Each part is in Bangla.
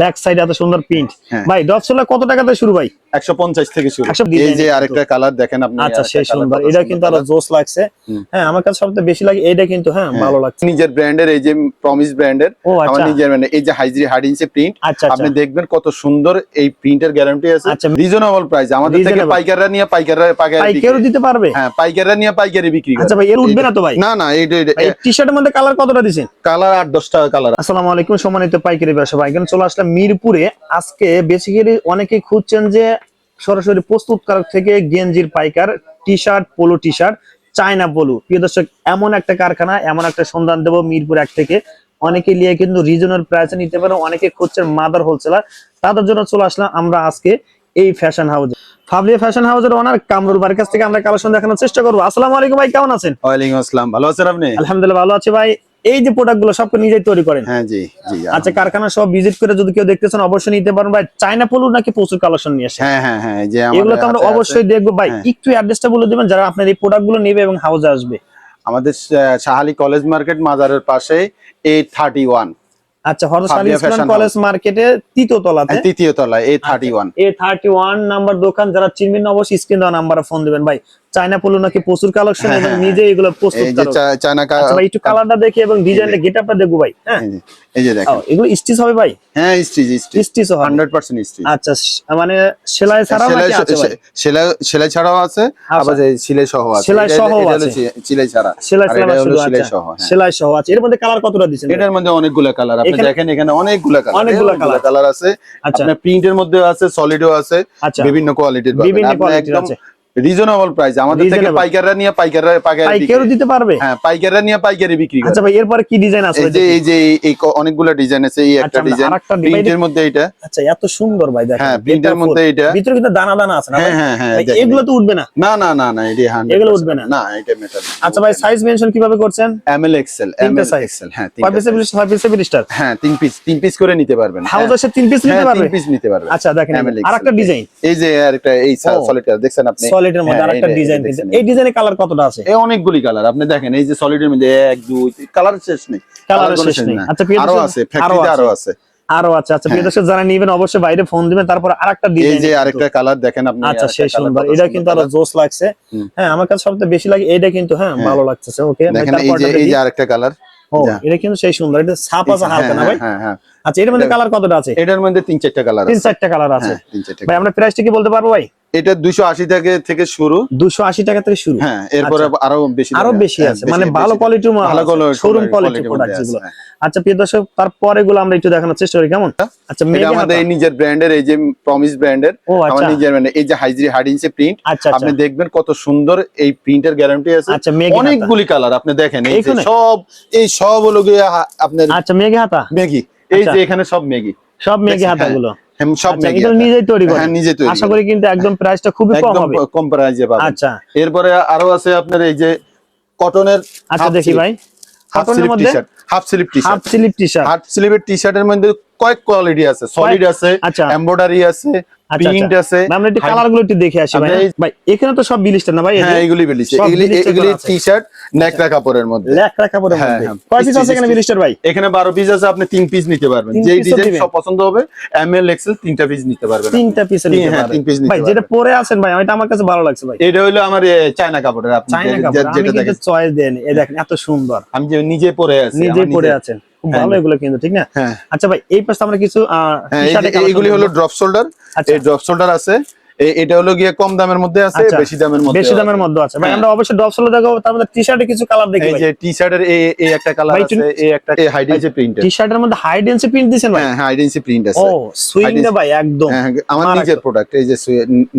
ব্যাক সাইড এত সুন্দর প্রিন্ট ভাই ড্রপ সোলার কত টাকা থেকে শুরু ভাই? 150 থেকে শুরু। এই যে আরেকটা কালার দেখেন আপনি। আচ্ছা সেই সুন্দর, এটা কিন্তু আরো জোস লাগছে। হ্যাঁ আমার কাছে সবচেয়ে বেশি লাগে এটা কিন্তু। হ্যাঁ ভালো লাগছে। নিজের ব্র্যান্ডের, এই যে প্রমিস ব্র্যান্ডের, আমার নিজের ব্র্যান্ড। এই যে হাইজি হার্ডিনসে প্রিন্ট, আপনি দেখবেন কত সুন্দর এই প্রিন্টের গ্যারান্টি আছে। রিজনেবল প্রাইস, আমাদের থেকে পাইকাররা নিয়ে পাইকারি দিতে পারবে। হ্যাঁ পাইকাররা নিয়ে পাইকারি বিক্রি করে। আচ্ছা ভাই এর উঠবে না তো ভাই? না না, এই টি-শার্টের মধ্যে কালার কতটা দিবেন? কালার 8-10 টাকা কালার। আসসালামু আলাইকুম সম্মানিত পাইকারি ব্যবসা ভাই, এখানে চলে আসলাম মিরপুরে। আজকে বেসিক্যালি অনেকেই খুঁজছেন যে সরাসরি প্রস্তুতকারক থেকে গেঞ্জির পাইকার, T-shirt, polo T-shirt, China polo. প্রিয় দর্শক, এমন একটা কারখানা, এমন একটা সন্ধান দেব মিরপুর 1 থেকে। অনেকে নিয়ে কিন্তু রিজনাল প্রাইসে নিতে পারে, অনেকে খুঁজছেন মাদার হোলসেলার, তাদের জন্য চলে আসলাম আমরা আজকে এই ফ্যাশন হাউসে। ফাবলিয়া ফ্যাশন হাউসের ওনার কামরুল ভাইয়ের কাছ থেকে আমরা কালেকশন দেখানোর চেষ্টা করবো। আসসালামু আলাইকুম ভাই, কেমন আছেন? ওয়ালাইকুম আসসালাম, ভালো আছেন আপনি? আলহামদুলিল্লাহ ভালো আছি ভাই। এই যে প্রোডাক্টগুলো সব নিজেই তৈরি করেন? হ্যাঁ জি জি। আচ্ছা, কারখানা সব ভিজিট করে যদি কেউ দেখতেছেন অবশ্যই নিতে পারেন ভাই। চায়না পোলো নাকি প্রচুর কালেকশন নিয়ে আসে? হ্যাঁ হ্যাঁ হ্যাঁ, যে এগুলো তো আমরা অবশ্যই দেখবো ভাই। একটু অ্যাড্রেসটা বলে দিবেন যারা আপনার এই প্রোডাক্টগুলো নেবে এবং হাউসে আসবে। আমাদের শাহালি কলেজ মার্কেট মাজারের পাশে 831। আচ্ছা, হরসালি ইসলাম কলেজ মার্কেটে তৃতীয় তলাতে, তৃতীয় তলায় 831। 831 নাম্বার দোকান। যারা চিনবেন না অবশ্যই স্ক্রিন দেওয়া নাম্বারে ফোন দিবেন ভাই। চায়না পোলো নাকি প্রচুর কালেকশন এবং নিজে এগুলো প্রস্তুত করেন। চায়না আচ্ছা ভাই, একটু কালারটা দেখি এবং ডিজাইনটা গেটআপটা দেখবো ভাই। হ্যাঁ এই যে দেখেন, এগুলো স্টিচ হবে ভাই? হ্যাঁ স্টিচ হবে 100% স্টিচ। আচ্ছা, মানে সেলাই ছাড়াও নাকি আছে ভাই? সেলাই ছাড়াও আছে, আবার সেলাই সহ আছে। সেলাই সহ আছে, সেলাই ছাড়া, সেলাই সহ। সেলাই সহ আছে। এর মধ্যে কালার কতটা দিবেন? এটার মধ্যে অনেকগুলো কালার, আপনি দেখেন এখানে অনেকগুলো কালার আছে। আপনার প্রিন্টের মধ্যে আছে, সলিডও আছে, বিভিন্ন কোয়ালিটির পাবেন। রিজনেবল প্রাইস, আমাদের থেকে পাইকাররা নিয়ে পাইকারি দিতে পারবে। হ্যাঁ পাইকাররা নিয়ে পাইকারি বিক্রি করে। আচ্ছা ভাই, এরপরে কি ডিজাইন আছে? এই যে অনেকগুলো ডিজাইন আছে। এই একটা ডিজাইন প্রিন্টের মধ্যে, এটা আচ্ছা এত সুন্দর ভাই দেখেন। হ্যাঁ প্রিন্টের মধ্যে, এটা ভিতরে কিন্তু দানা দানা আছে না ভাই? হ্যাঁ হ্যাঁ, এগুলো তো উঠবে না? না না না না, এটা 100% এগুলো উঠবে না। না, এটা মেটাল। আচ্ছা ভাই, সাইজ মেনশন কিভাবে করছেন? M L XL, M L XL. হ্যাঁ 5 পিস বিলিস্টার। হ্যাঁ 3 পিস করে নিতে পারবেন। হাউস আছে 3 পিস নিতে পারবে? 3 পিস নিতে পারবে। আচ্ছা দেখেন আরেকটা ডিজাইন। এই যে আরেকটা, এই সলিড কালার দেখছেন আপনি? সলিডের মধ্যে আরেকটা ডিজাইন। এই ডিজাইনের কালার কতটা আছে? এই অনেকগুলি কালার, আপনি দেখেন এই যে সলিডের মধ্যে 1 2 কালার শেষ নেই, কালার শেষ নেই। আচ্ছা আরো আছে, ফ্যাক্টরিতে আরো আছে। আচ্ছা প্রিয় দর্শক, যারা নেবেন অবশ্যই বাইরে ফোন দিবেন। তারপর আরেকটা ডিজাইন, এই যে আরেকটা কালার দেখেন আপনি। আচ্ছা সেই সুন্দর, এটা কিন্তু আরো জোস লাগছে। হ্যাঁ আমার কাছে সবচেয়ে বেশি লাগে এটা কিন্তু। হ্যাঁ ভালো লাগতেছে। ওকে দেখেন এই যে আরেকটা কালার। ও এটা কিন্তু সেই সুন্দর, এটা ছাপ আছে হালকা না ভাই? হ্যাঁ হ্যাঁ। আচ্ছা এর মধ্যে কালার কতটা আছে? এটার মধ্যে 3-4টা কালার আছে। 3-4টা কালার আছে ভাই। আমরা প্রাইসটা কি বলতে পারবো ভাই? এটা 280 টাকা থেকে শুরু। 280 টাকা থেকে শুরু। হ্যাঁ এরপরে আরো বেশি আছে, মানে ভালো কোয়ালিটির মাল, শোরুম কোয়ালিটির প্রোডাক্ট যেগুলো। আচ্ছা প্রিয় দর্শক, তারপরে এগুলো আমরা একটু দেখানোর চেষ্টা করি কেমন। আচ্ছা এটা আমাদের নিজের ব্র্যান্ডের, এই যে প্রমিস ব্র্যান্ডের, আমার নিজের ব্র্যান্ড। এই যে হাইজি হার্ডিনসে প্রিন্ট, আপনি দেখবেন কত সুন্দর এই প্রিন্টের গ্যারান্টি আছে। অনেকগুলি কালার আপনি দেখেন, এই সব হলো গিয়ে আপনার। আচ্ছা মেঘি হাতা, মেঘি। এই যে এখানে সব মেঘি হাতাগুলো সব নিজেই তৈরি করেন? নিজে তৈরি। আশা করি কিন্তু একদম প্রাইসটা খুবই কম হবে, কম প্রাইসে পাবেন। আচ্ছা এরপরে আরো আছে আপনার এই যে কটনের। আচ্ছা দেখি ভাই, কটনের মধ্যে হাফ স্লিভ টি-শার্ট। হাফ স্লিভের টি-শার্টের মধ্যে কয়েক কোয়ালিটি আছে, সলিড আছে, এমব্রয়ডারি আছে, প্রিন্ট আছে। আমরা একটু কালারগুলো একটু দেখে আসি ভাই। ভাই এখানে তো সব বিলিস্টার না ভাই? হ্যাঁ এগুলি বিলিস্টার। এগুলি টি-শার্ট ন্যাকড়া কাপড়ের মধ্যে। ন্যাকড়া কাপড়ের মধ্যে কয় পিস আছে এখানে বিলিস্টার ভাই? এখানে 12 পিস আছে, আপনি 3 পিস নিতে পারবেন। যেই ডিজাইন সব পছন্দ হবে, এমএল এক্সেল 3টা পিস নিতে পারবেন। 3টা পিস নিতে পারবেন। 3 পিস নিতে ভাই যেটা পরে আছেন ভাই, এটা আমার কাছে ভালো লাগছে ভাই। এটা হলো আমার চায়না কাপড়ের। আপনি যেটা দেখেন চয়েস দেন, এই দেখেন এত সুন্দর। আমি যে নিজে পরে আছি, নিজে পরে আছেন, খুব ভালো এগুলো কিন্তু, ঠিক না? আচ্ছা ভাই এই পাশে আমরা কিছু এইগুলি হলো ড্রপ শোল্ডার। এই ড্রপ শোল্ডার আছে, এটা হলো গিয়ে কম দামের মধ্যে আছে, বেশি দামের মধ্যে আছে ভাই। আমরা অবশ্যই ড্রপ শোল্ডার দেখাবো, তার মধ্যে টি-শার্টে কিছু কালার দেখি। এই যে টি-শার্টের এই একটা কালার আছে, এই একটা হাই ডেন্সি প্রিন্ট। টি-শার্টের মধ্যে হাই ডেন্সি প্রিন্ট দিবেন ভাই? হ্যাঁ হাই ডেন্সি প্রিন্ট আছে। ও সুইংটা ভাই একদম আমার নিজের প্রোডাক্ট, এই যে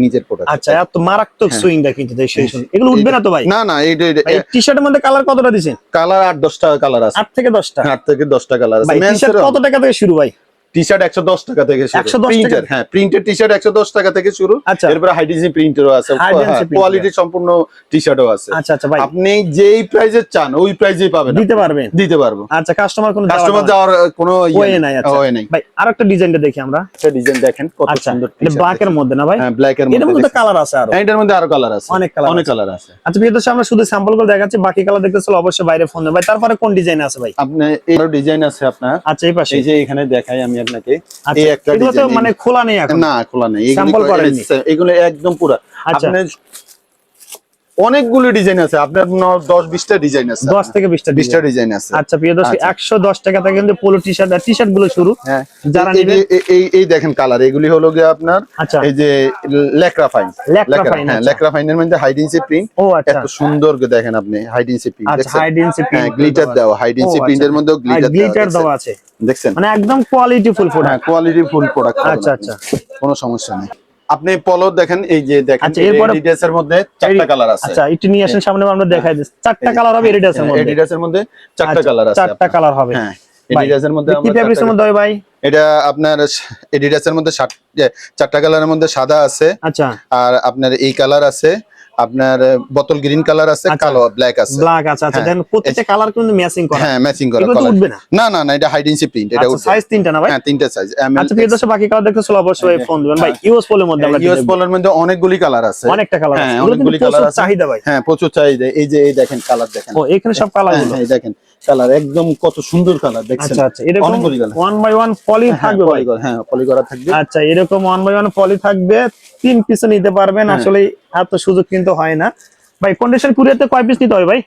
নিজের প্রোডাক্ট। আচ্ছা এত মারাত্মক সুইংটা কিন্তু সেই শুনুন। এগুলো উঠবে না তো ভাই? না না, এই টি-শার্টের মধ্যে কালার কতটা দিবেন? কালার 8-10 টাকা কালার আছে। 8 থেকে 10টা? 8 থেকে 10টা কালার আছে। টি-শার্ট কত টাকা থেকে শুরু ভাই? টি-শার্ট 110 টাকা থেকে শুরু। 110 টাকা? হ্যাঁ প্রিন্টেড টি-শার্ট 110 টাকা থেকে শুরু। এরপর হাই ডিজাইন প্রিন্টেরও আছে, কোয়ালিটি সম্পূর্ণ টি-শার্টও আছে। আচ্ছা আচ্ছা ভাই, আপনি যেই প্রাইসে চান ওই প্রাইসেই পাবেন, দিতে পারবো। আচ্ছা কাস্টমার যাওয়ার কোনো ওয়ে নাই। আচ্ছা ওয়ে নাই ভাই। আরেকটা ডিজাইনটা দেখি আমরা। একটা ডিজাইন দেখেন কত সুন্দর, এটা ব্ল্যাক এর মধ্যে না ভাই? হ্যাঁ ব্ল্যাক এর মধ্যে। এর মধ্যে কালার আছে আরো? এটার মধ্যে আরো কালার আছে, অনেক কালার আছে। আচ্ছা ভিডিওতে আমরা শুধু স্যাম্পল গুলো দেখাচ্ছি, বাকি কালার দেখতে চলে অবশ্যই বাইরে ফোন দেন ভাই। তারপরে কোন ডিজাইন আছে ভাই? আপনি আরো ডিজাইন আছে আপনার। আচ্ছা এই পাশে, এই যে এখানে দেখাই আমি আপনাকে। আচ্ছা, এই একটা এগুলো তো ডিজাইন, মানে খোলা নেই এখন? না খোলা নেই, স্যাম্পল করেননি? এগুলো একদম পুরা। আচ্ছা। আপনার অনেকগুলো ডিজাইন আছে, আপনার 10-20টা ডিজাইন আছে, 10 থেকে 20টা ডিজাইন আছে। আচ্ছা প্রিয় দর্শক, আচ্ছা। 110 টাকা থেকে কিন্তু পোলো টি-শার্ট আর টি-শার্ট গুলো শুরু। হ্যাঁ, যারা এই যে নেবেন, এই দেখেন কালার, এগুলি হলো গিয়ে আপনার আচ্ছা, এই যে লেকরা ফাইন, লেকরা ফাইন, হ্যাঁ আচ্ছা। লেকরা ফাইনের মধ্যে হাইডেন্সি প্রিন্ট। ও আচ্ছা, এত সুন্দর দেখেন আপনি হাইডেন্সি প্রিন্ট আচ্ছা, দেখছেন? হাইডেন্সি হ্যাঁ, প্রিন্ট গ্লিটার দেওয়া, হাইডেন্সি প্রিন্টের মধ্যে গ্লিটার দেওয়া আছে, দেখছেন? মানে একদম কোয়ালিটি ফুল হ্যাঁ, প্রোডাক্ট। Quality full product. আচ্ছা আচ্ছা, কোনো সমস্যা নেই। আপনি পলো দেখেন, এই যে দেখেন আচ্ছা, এরপরে এডিডাসের মধ্যে 4টা কালার আছে। আচ্ছা, একটু নিয়ে আসেন সামনে, আমরা দেখাই দিই। 4টা কালার হবে এডিডাসের মধ্যে। এডিডাসের মধ্যে 4টা আচ্ছা, কালার আছে। 4টা কালার হবে। হ্যাঁ, এডিডাসের মধ্যে কি আমরা ফেব্রিক্সের মধ্যে হবে ভাই? এটা আপনার এডিডাসের মধ্যে 4টা কালারের মধ্যে সাদা আছে, আচ্ছা, আর আপনার এই কালার আছে, আপনার বোতল গ্রিন কালার আছে, আচ্ছা, কালো ব্ল্যাক আছে। ব্ল্যাক আছে। আচ্ছা, দেন প্রত্যেকটা কালার কিন্তু ম্যাচিং করা। হ্যাঁ, ম্যাচিং করা এগুলো তো কালার। উঠবে না? না না না, এটা হাইডেন্সি প্রিন্ট, এটা আচ্ছা, উঠবে। সাইজ 3টা না ভাই? হ্যাঁ, 3টা সাইজ। আচ্ছা প্রিয় দর্শক, বাকি কালার দেখতে চলো অবশ্যই ফোন দিবেন ভাই। ইউএস পোলোর মধ্যে আমরা ইউএস পোলোর মধ্যে অনেকগুলি কালার আছে, অনেকটা কালার আছে, হ্যাঁ, এগুলো কিন্তু অনেকগুলি কালার প্রচুর আছে। চাহিদা ভাই। হ্যাঁ, প্রচুর চাহিদা। এই যে এই দেখেন কালার দেখেন। ও, এখানে সব কালার গুলো। হ্যাঁ, এই দেখেন কালার, একদম কত সুন্দর কালার দেখছেন? আচ্ছা আচ্ছা, এরকম অনেকগুলি কালার। 1 বাই 1 পলি থাকবে ভাই? হ্যাঁ, পলি করা থাকবে। আচ্ছা, এরকম 1 বাই 1 পলি থাকবে, 3 পিস নিতে পারবেন। আসলে এত সুযোগ কিন্তু হয় না ভাই। কন্ডিশন কুরিয়ারতে কয় পিস নিতে হবে ভাই?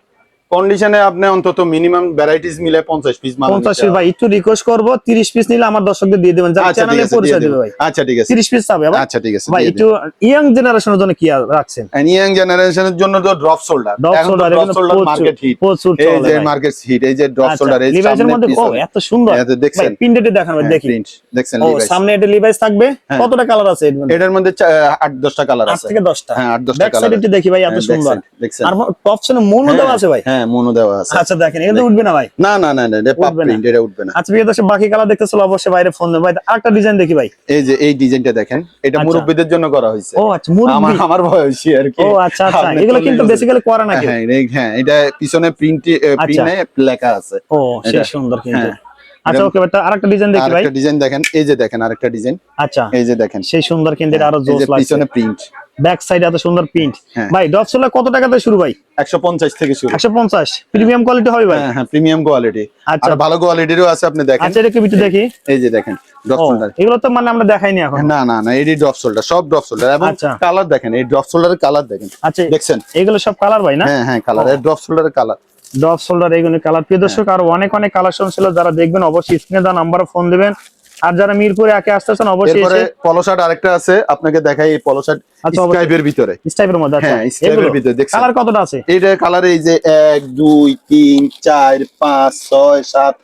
কন্ডিশনে আপনি অন্তত মিনিমাম ভ্যারাইটিস মিলে 50 পিস মাল 50 পিস ভাই। একটু রিকোয়েস্ট করব 30 পিস নিলে আমার দর্শকদের দিয়ে দিবেন, যারা চ্যানেলে পরিচয় দেবে ভাই। আচ্ছা ঠিক আছে, 30 পিস পাবে ভাই। আচ্ছা ঠিক আছে ভাই একটু ইয়াং জেনারেশনের জন্য কি রাখছেন? ইয়াং জেনারেশনের জন্য তো drop shoulder, drop shoulder market hit, প্রচুর এই চলে যে ভাই। মার্কেট হিট, এই যে ড্রপ শোল্ডার, এই লিভাইসের মধ্যে ও এত সুন্দর এই দেখছেন? ভাই, প্রিন্টেড দেখান ভাই, দেখি। প্রিন্ট দেখছেন? ও, লিভাইস সামনে এটা লিভাইস থাকবে। কতটা কালার আছে এর মধ্যে? এটার মধ্যে 8-10টা কালার 8 আছে। থেকে 10টা। হ্যাঁ, 8-10টা ব্যাক কালার। সাইড একটু দেখি ভাই, এত সুন্দর। দেখছেন? আর টপ সাইডে মনো দেওয়া আছে ভাই। হ্যাঁ, মনো দেওয়া আছে। আচ্ছা, দেখেন এটা উঠবে না ভাই? না না না, এটা পাপ প্রিন্ট, এটা উঠবে না। আচ্ছা প্রিয় দর্শক, বাকি কালার দেখতে চলো অবশ্যই বাইরে ফোন দেব ভাই। আরেকটা ডিজাইন দেখি ভাই। এই যে এই ডিজাইনটা দেখেন, এটা মুরব্বিদের জন্য করা হয়েছে। ও আচ্ছা, মুরব্বি। আমার বয়সী আর কি। ও আচ্ছা আচ্ছা, এগুলো কিন্তু বেসিক্যালি করা নাকি? হ্যাঁ হ্যাঁ, এটা পিছনে প্রিন্টে লেখা আছে। ও, সেই সুন্দর কিন্তু। হ্যাঁ। আচ্ছা ওকে, আরেকটা ডিজাইন দেখি ভাই। আরেকটা ডিজাইন দেখেন, এই যে দেখেন আরেকটা ডিজাইন। আচ্ছা, এই যে দেখেন, সেই সুন্দর কিন্তু, এটা আরো এই জোস যে লাগছে। পিছনে প্রিন্ট, ব্যাক সাইডে এত সুন্দর প্রিন্ট। হ্যাঁ। ভাই ডপসোলা কত টাকা থেকে শুরু ভাই? 150 থেকে শুরু। 150 প্রিমিয়াম কোয়ালিটি হবে ভাই? হ্যাঁ হ্যাঁ, প্রিমিয়াম কোয়ালিটি। আচ্ছা, আর ভালো কোয়ালিটিরও আছে, আপনি দেখেন। আচ্ছা, এটা কি একটু দেখি। এই যে দেখেন ড্রপ ও, শোল্ডার। এগুলো তো মানে আমরা দেখাইনি এখন। না না না, এই ড্রপ শোল্ডার, সব ড্রপ শোল্ডার। এবং আচ্ছা। কালার দেখেন, এই ড্রপ শোল্ডারের কালার দেখেন। আচ্ছা, দেখছেন? এগুলো সব কালার ভাই না? হ্যাঁ হ্যাঁ, কালার, এই ড্রপ শোল্ডারের কালার। ডপ শোল্ডার এগুলো কালার। প্রিয় দর্শক, আর অনেক অনেক কালেকশন ছিল, যারা দেখবেন অবশ্যই স্ক্রিনে দেওয়া নাম্বারে ফোন দিবেন। আর যারা মিরপুরে একে আসতেছেন অবশ্যই এরপরে এসে। পলো শার্ট আরেকটা আছে, আপনাকে দেখাই। এই পলো শার্ট আচ্ছা, স্কাইপের ভিতরে, স্টাইপের মধ্যে। আচ্ছা, হ্যাঁ, স্কাইপের ভিতরে দেখছেন? কালার কতটা আছে? এইটা কালার এই যে 1 2 3 4 5 6 7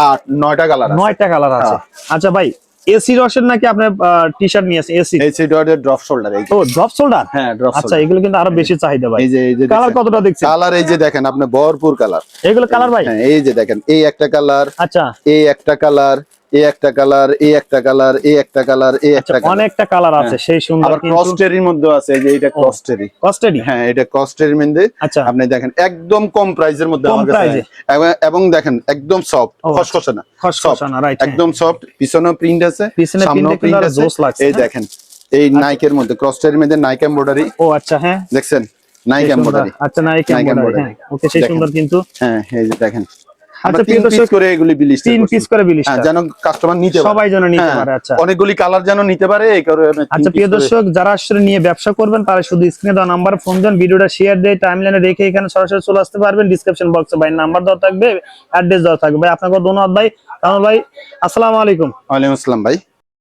8 9টা কালার আছে। 9টা কালার আছে। আচ্ছা ভাই, এসি রসের নাকি আপনার টি-শার্ট নিয়ে আছে? এসি, এই সেটার ড্রপ শোল্ডার। এই ও ড্রপ শোল্ডার। হ্যাঁ, ড্রপ আচ্ছা, শোল্ডার। এগুলো কিন্তু আরো বেশি চাহিদা ভাই। এই যে কালার কতটা দেখছেন? কালার এই যে দেখেন, আপনি ভরপুর কালার। এগুলো কালার ভাই? হ্যাঁ, এই যে দেখেন, এই একটা কালার, আচ্ছা, এই একটা কালার, এই একটা কালার, এই একটা কালার, এই একটা কালার, এই একটা কালার। অনেকটা কালার আছে, সেই সুন্দর। আবার ক্রসটেরির মধ্যে আছে, এই যে এটা ক্রসটেরি। কস্টেডি? হ্যাঁ, এটা ক্রসটেরির মধ্যে। আচ্ছা, আপনি দেখেন একদম কম প্রাইসের মধ্যে কম আমার কাছে। প্রাইসে? এবং দেখেন একদম সফট, খসখসে না, খসখসে না, রাইট। একদম সফট। পিছনেও প্রিন্ট আছে, পিছনে সামনেও প্রিন্টে প্রিন্ট কিন্তু আছে। জোস লাগছে। এই দেখেন, এই নাইকের মধ্যে, ক্রসটেরির মধ্যে নাইক এমব্রয়ডারি। ও আচ্ছা, হ্যাঁ, দেখছেন? নাইক এমব্রয়ডারি। আচ্ছা, নাইক এমব্রয়ডারি। হ্যাঁ, ওকে, সেই সুন্দর কিন্তু। হ্যাঁ, এই যে দেখেন। আচ্ছা, তিন পিস করে এগুলি বিলিশ, 3 পিস করে বিলিশটা, যেন কাস্টমার নিতে পারে, সবাই যেন নিতে পারে। আচ্ছা, অনেকগুলি কালার যেন নিতে পারে, এই কারণে। আচ্ছা প্রিয় দর্শক, যারা আসলে নিয়ে ব্যবসা করবেন তারা শুধু স্ক্রিনে দেওয়া নাম্বারে ফোন দেন, ভিডিওটা শেয়ার দিয়ে টাইমলাইনে রেখে এখানে সরাসরি চলে আসতে পারবেন। ডেসক্রিপশন বক্সে ভাই নাম্বার দেওয়া থাকবে, অ্যাড্রেস দেওয়া থাকবে। ভাই আপনাকে ধন্যবাদ ভাই। তাহলে ভাই, আসসালামু আলাইকুম। ওয়ালাইকুম আসসালাম ভাই।